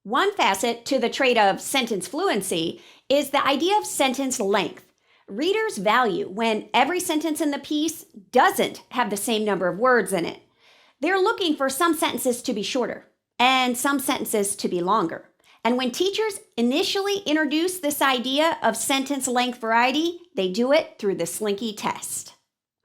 One facet to the trait of sentence fluency is the idea of sentence length. Readers value when every sentence in the piece doesn't have the same number of words in it. They're looking for some sentences to be shorter and some sentences to be longer. And when teachers initially introduce this idea of sentence length variety, they do it through the Slinky Test.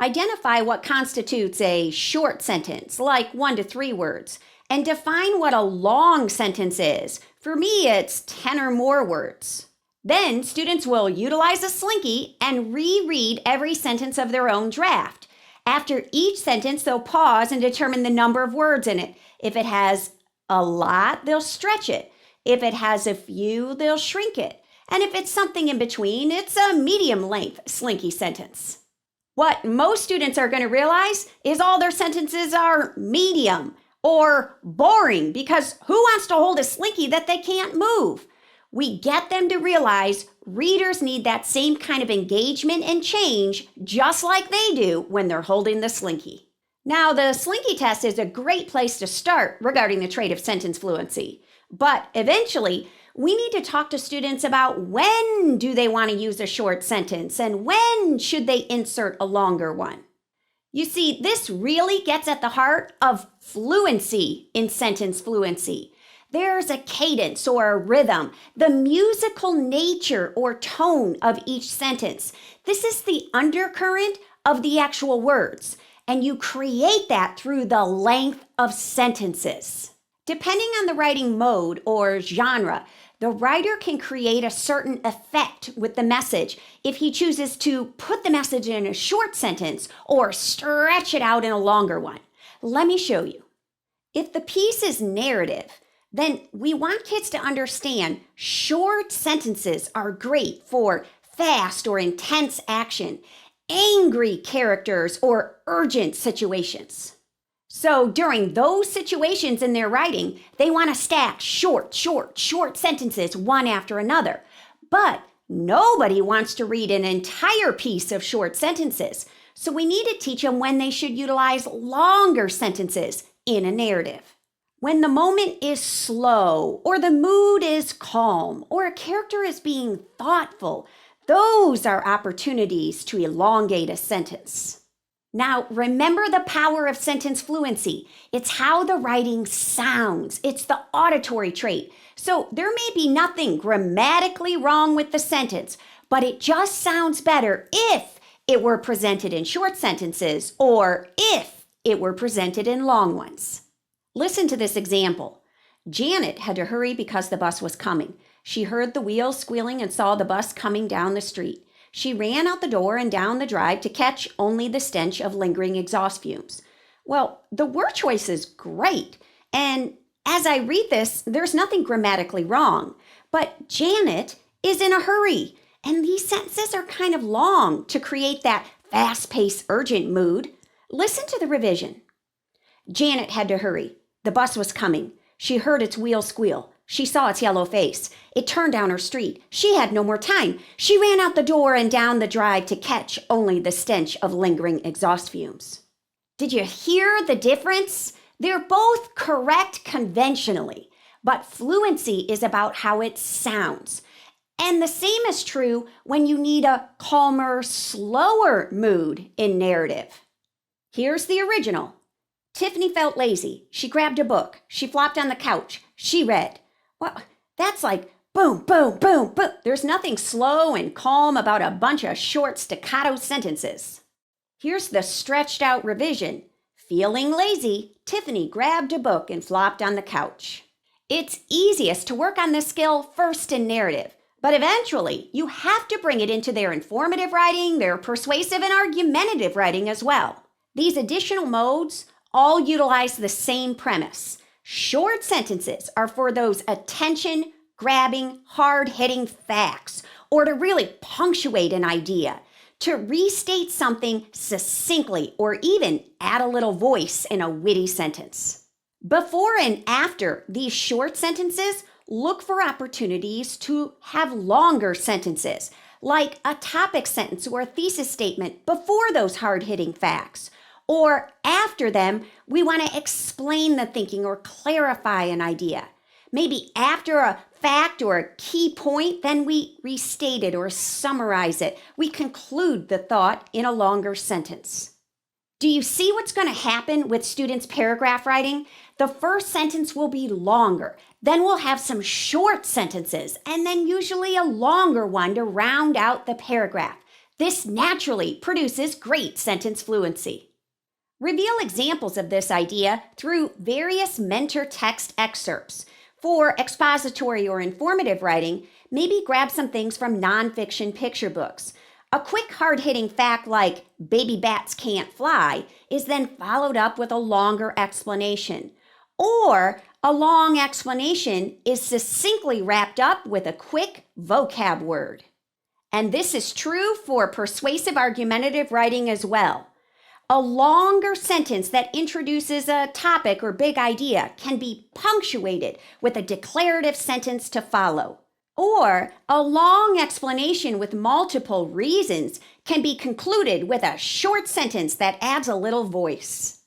Identify what constitutes a short sentence, like 1 to 3 words, and define what a long sentence is. For me, it's 10 or more words. Then students will utilize a Slinky and reread every sentence of their own draft. After each sentence, they'll pause and determine the number of words in it. If it has a lot, they'll stretch it. If it has a few, they'll shrink it. And if it's something in between, it's a medium-length Slinky sentence. What most students are going to realize is all their sentences are medium or boring, because who wants to hold a Slinky that they can't move? We get them to realize readers need that same kind of engagement and change just like they do when they're holding the Slinky. Now, the Slinky test is a great place to start regarding the trait of sentence fluency. But eventually, we need to talk to students about when do they want to use a short sentence and when should they insert a longer one. You see, this really gets at the heart of fluency in sentence fluency. There's a cadence or a rhythm, the musical nature or tone of each sentence. This is the undercurrent of the actual words, and you create that through the length of sentences. Depending on the writing mode or genre, the writer can create a certain effect with the message if he chooses to put the message in a short sentence or stretch it out in a longer one. Let me show you. If the piece is narrative, then we want kids to understand short sentences are great for fast or intense action, angry characters, or urgent situations. So during those situations in their writing, they want to stack short sentences one after another. But nobody wants to read an entire piece of short sentences. So we need to teach them when they should utilize longer sentences in a narrative. When the moment is slow, or the mood is calm, or a character is being thoughtful, those are opportunities to elongate a sentence. Now, remember the power of sentence fluency. It's how the writing sounds. It's the auditory trait. So there may be nothing grammatically wrong with the sentence, but it just sounds better if it were presented in short sentences or if it were presented in long ones. Listen to this example. Janet had to hurry because the bus was coming. She heard the wheels squealing and saw the bus coming down the street. She ran out the door and down the drive to catch only the stench of lingering exhaust fumes. Well, the word choice is great. And as I read this, there's nothing grammatically wrong. But Janet is in a hurry. And these sentences are kind of long to create that fast-paced, urgent mood. Listen to the revision. Janet had to hurry. The bus was coming. She heard its wheels squeal. She saw its yellow face. It turned down her street. She had no more time. She ran out the door and down the drive to catch only the stench of lingering exhaust fumes. Did you hear the difference? They're both correct conventionally, but fluency is about how it sounds. And the same is true when you need a calmer, slower mood in narrative. Here's the original. Tiffany felt lazy. She grabbed a book. She flopped on the couch. She read. Well, that's like boom, boom, boom, boom. There's nothing slow and calm about a bunch of short staccato sentences. Here's the stretched out revision. Feeling lazy, Tiffany grabbed a book and flopped on the couch. It's easiest to work on this skill first in narrative, but eventually you have to bring it into their informative writing, their persuasive and argumentative writing as well. These additional modes all utilize the same premise. Short sentences are for those attention-grabbing, hard-hitting facts, or to really punctuate an idea, to restate something succinctly, or even add a little voice in a witty sentence. Before and after these short sentences, look for opportunities to have longer sentences, like a topic sentence or a thesis statement before those hard-hitting facts. Or after them, we want to explain the thinking or clarify an idea. Maybe after a fact or a key point, then we restate it or summarize it. We conclude the thought in a longer sentence. Do you see what's going to happen with students' paragraph writing? The first sentence will be longer. Then we'll have some short sentences, and then usually a longer one to round out the paragraph. This naturally produces great sentence fluency. Reveal examples of this idea through various mentor text excerpts. For expository or informative writing, maybe grab some things from nonfiction picture books. A quick, hard-hitting fact like baby bats can't fly is then followed up with a longer explanation. Or a long explanation is succinctly wrapped up with a quick vocab word. And this is true for persuasive argumentative writing as well. A longer sentence that introduces a topic or big idea can be punctuated with a declarative sentence to follow. Or a long explanation with multiple reasons can be concluded with a short sentence that adds a little voice.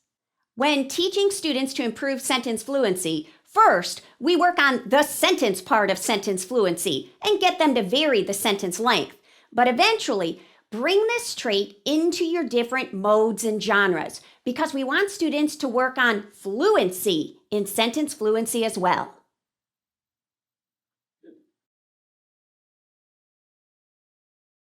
When teaching students to improve sentence fluency, first, we work on the sentence part of sentence fluency and get them to vary the sentence length. But eventually, bring this trait into your different modes and genres because we want students to work on fluency in sentence fluency as well.